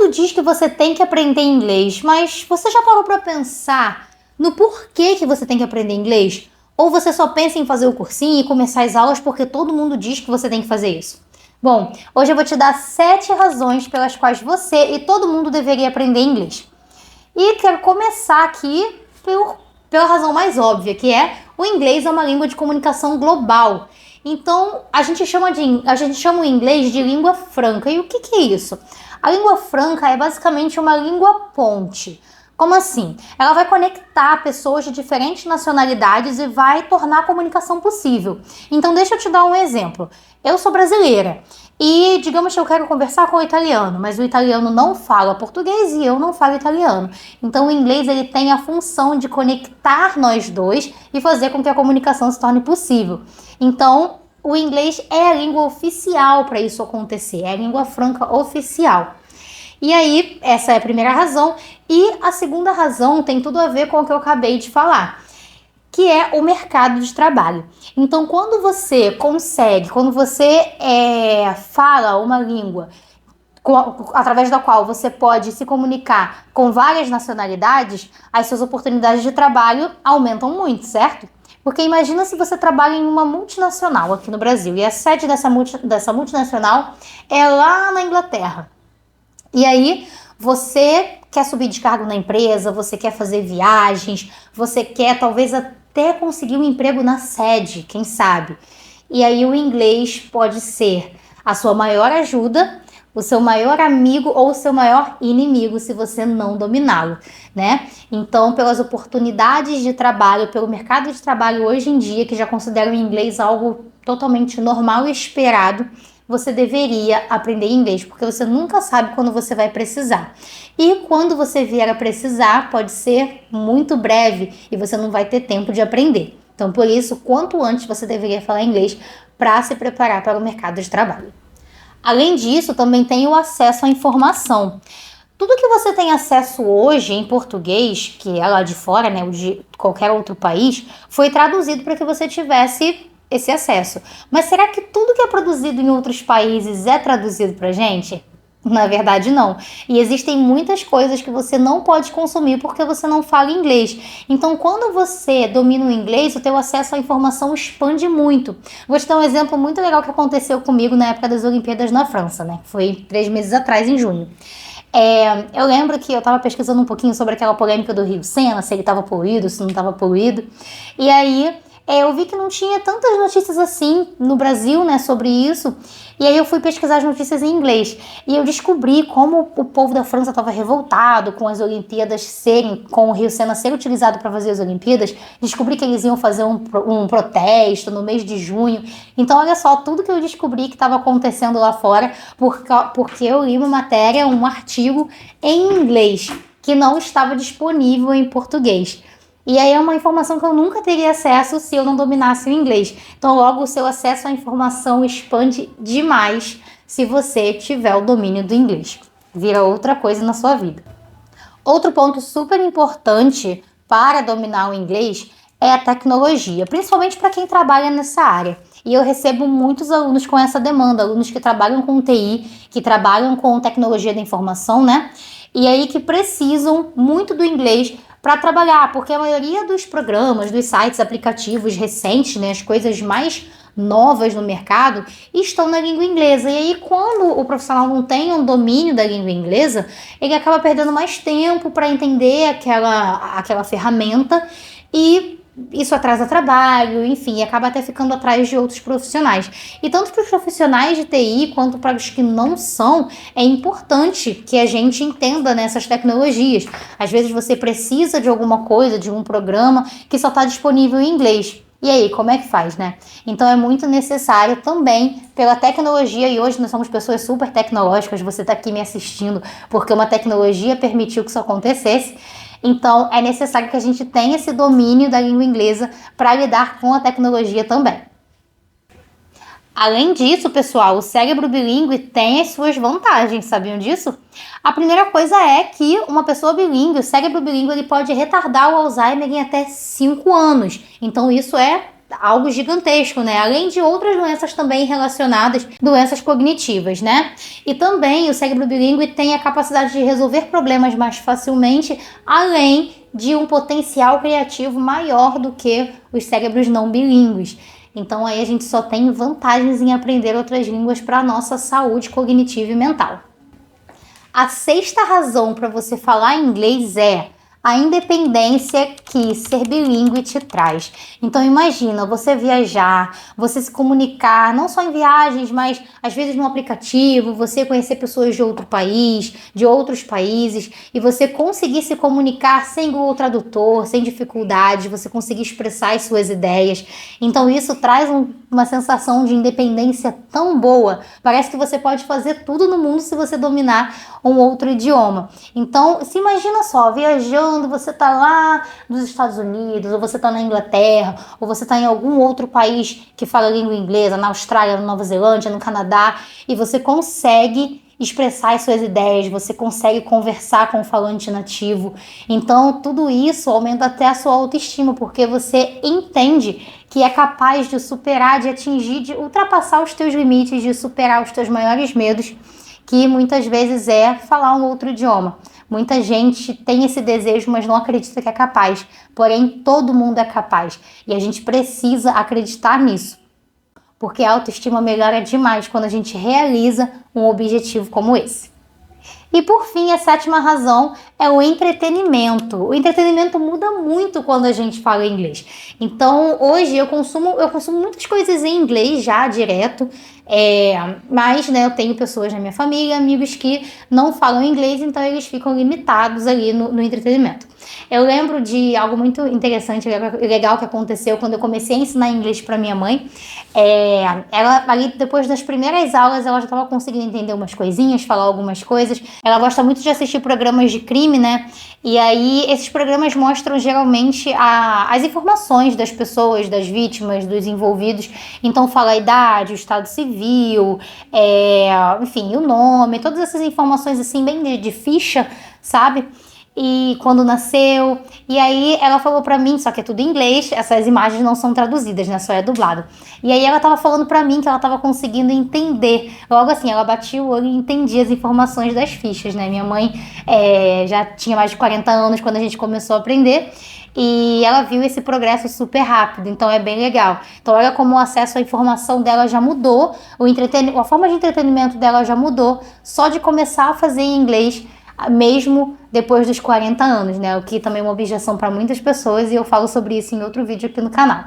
mundo diz que você tem que aprender inglês, mas você já parou para pensar no porquê que você tem que aprender inglês? Ou você só pensa em fazer o cursinho e começar as aulas porque todo mundo diz que você tem que fazer isso? Bom, hoje eu vou te dar 7 razões pelas quais você e todo mundo deveria aprender inglês. E quero começar aqui pela razão mais óbvia, que é o inglês é uma língua de comunicação global. Então, a gente chama o inglês de língua franca. E o que é isso? A língua franca é basicamente uma língua ponte. Como assim? Ela vai conectar pessoas de diferentes nacionalidades e vai tornar a comunicação possível. Então, deixa eu te dar um exemplo. Eu sou brasileira e, digamos que eu quero conversar com o italiano, mas o italiano não fala português e eu não falo italiano. Então, o inglês ele tem a função de conectar nós dois e fazer com que a comunicação se torne possível. Então, o inglês é a língua oficial para isso acontecer, é a língua franca oficial. E aí, essa é a primeira razão. E a segunda razão tem tudo a ver com o que eu acabei de falar, que é o mercado de trabalho. Então, quando você fala uma língua através da qual você pode se comunicar com várias nacionalidades, as suas oportunidades de trabalho aumentam muito, certo? Porque imagina se você trabalha em uma multinacional aqui no Brasil e a sede dessa multinacional é lá na Inglaterra. E aí, você quer subir de cargo na empresa, você quer fazer viagens, você quer talvez até conseguir um emprego na sede, quem sabe? E aí o inglês pode ser a sua maior ajuda, o seu maior amigo ou o seu maior inimigo se você não dominá-lo, né? Então, pelas oportunidades de trabalho, pelo mercado de trabalho hoje em dia, que já considera o inglês algo totalmente normal e esperado, você deveria aprender inglês, porque você nunca sabe quando você vai precisar. E quando você vier a precisar, pode ser muito breve e você não vai ter tempo de aprender. Então, por isso, quanto antes você deveria falar inglês para se preparar para o mercado de trabalho. Além disso, também tem o acesso à informação. Tudo que você tem acesso hoje em português, que é lá de fora, né, ou de qualquer outro país, foi traduzido para que você tivesse esse acesso. Mas será que tudo que é produzido em outros países é traduzido pra gente? Na verdade, não. E existem muitas coisas que você não pode consumir porque você não fala inglês. Então, quando você domina o inglês, o teu acesso à informação expande muito. Vou te dar um exemplo muito legal que aconteceu comigo na época das Olimpíadas na França, né? Foi 3 meses atrás, em junho. Eu lembro que eu estava pesquisando um pouquinho sobre aquela polêmica do Rio Sena, se ele estava poluído, se não estava poluído. E aí, eu vi que não tinha tantas notícias assim no Brasil, né, sobre isso. E aí eu fui pesquisar as notícias em inglês. E eu descobri como o povo da França estava revoltado com as Olimpíadas com o Rio Sena ser utilizado para fazer as Olimpíadas. Descobri que eles iam fazer um protesto no mês de junho. Então, olha só, tudo que eu descobri que estava acontecendo lá fora, porque eu li uma matéria, um artigo em inglês, que não estava disponível em português. E aí é uma informação que eu nunca teria acesso se eu não dominasse o inglês. Então, logo, o seu acesso à informação expande demais se você tiver o domínio do inglês. Vira outra coisa na sua vida. Outro ponto super importante para dominar o inglês é a tecnologia, principalmente para quem trabalha nessa área. E eu recebo muitos alunos com essa demanda, alunos que trabalham com TI, que trabalham com tecnologia da informação, né? E aí que precisam muito do inglês para trabalhar, porque a maioria dos programas, dos sites, aplicativos recentes, né, as coisas mais novas no mercado, estão na língua inglesa. E aí, quando o profissional não tem um domínio da língua inglesa, ele acaba perdendo mais tempo para entender aquela ferramenta e isso atrasa trabalho, enfim, acaba até ficando atrás de outros profissionais. E tanto para os profissionais de TI quanto para os que não são, é importante que a gente entenda nessas tecnologias. Às vezes você precisa de alguma coisa, de um programa que só está disponível em inglês. E aí, como é que faz, né? Então é muito necessário também pela tecnologia, e hoje nós somos pessoas super tecnológicas, você está aqui me assistindo porque uma tecnologia permitiu que isso acontecesse. Então, é necessário que a gente tenha esse domínio da língua inglesa para lidar com a tecnologia também. Além disso, pessoal, o cérebro bilíngue tem as suas vantagens, sabiam disso? A primeira coisa é que uma pessoa bilíngue, o cérebro bilíngue, ele pode retardar o Alzheimer em até 5 anos. Então, isso é algo gigantesco, né? Além de outras doenças também relacionadas, doenças cognitivas, né? E também o cérebro bilíngue tem a capacidade de resolver problemas mais facilmente, além de um potencial criativo maior do que os cérebros não bilíngues. Então aí a gente só tem vantagens em aprender outras línguas para a nossa saúde cognitiva e mental. A sexta razão para você falar inglês é a independência que ser bilíngue te traz. Então imagina, você viajar, você se comunicar, não só em viagens, mas às vezes no aplicativo, você conhecer pessoas de outro país, de outros países, e você conseguir se comunicar sem Google Tradutor, sem dificuldades, você conseguir expressar as suas ideias. Então isso traz uma sensação de independência tão boa. Parece que você pode fazer tudo no mundo se você dominar um outro idioma. Então, se imagina só, viajando, você tá lá nos Estados Unidos, ou você tá na Inglaterra, ou você tá em algum outro país que fala língua inglesa, na Austrália, na Nova Zelândia, no Canadá, e você consegue expressar as suas ideias, você consegue conversar com o falante nativo. Então, tudo isso aumenta até a sua autoestima, porque você entende que é capaz de superar, de atingir, de ultrapassar os teus limites, de superar os teus maiores medos, que muitas vezes é falar um outro idioma. Muita gente tem esse desejo, mas não acredita que é capaz. Porém, todo mundo é capaz. E a gente precisa acreditar nisso. Porque a autoestima melhora demais quando a gente realiza um objetivo como esse. E por fim, a sétima razão é o entretenimento. O entretenimento muda muito quando a gente fala inglês. Então, hoje eu consumo muitas coisas em inglês já direto, mas né, eu tenho pessoas na minha família, amigos que não falam inglês, então eles ficam limitados ali no entretenimento. Eu lembro de algo muito interessante e legal que aconteceu quando eu comecei a ensinar inglês para minha mãe. Ela, ali, depois das primeiras aulas, ela já estava conseguindo entender umas coisinhas, falar algumas coisas. Ela gosta muito de assistir programas de crime, né? E aí, esses programas mostram geralmente as informações das pessoas, das vítimas, dos envolvidos. Então, fala a idade, o estado civil, enfim, o nome, todas essas informações assim, bem de ficha, sabe? E quando nasceu, e aí ela falou pra mim, só que é tudo em inglês, essas imagens não são traduzidas, né, só é dublado. E aí ela tava falando pra mim que ela tava conseguindo entender, logo assim, ela batia o olho e entendia as informações das fichas, né, minha mãe já tinha mais de 40 anos quando a gente começou a aprender, e ela viu esse progresso super rápido, então é bem legal. Então olha como o acesso à informação dela já mudou, a forma de entretenimento dela já mudou, só de começar a fazer em inglês, mesmo depois dos 40 anos, né? O que também é uma objeção para muitas pessoas e eu falo sobre isso em outro vídeo aqui no canal.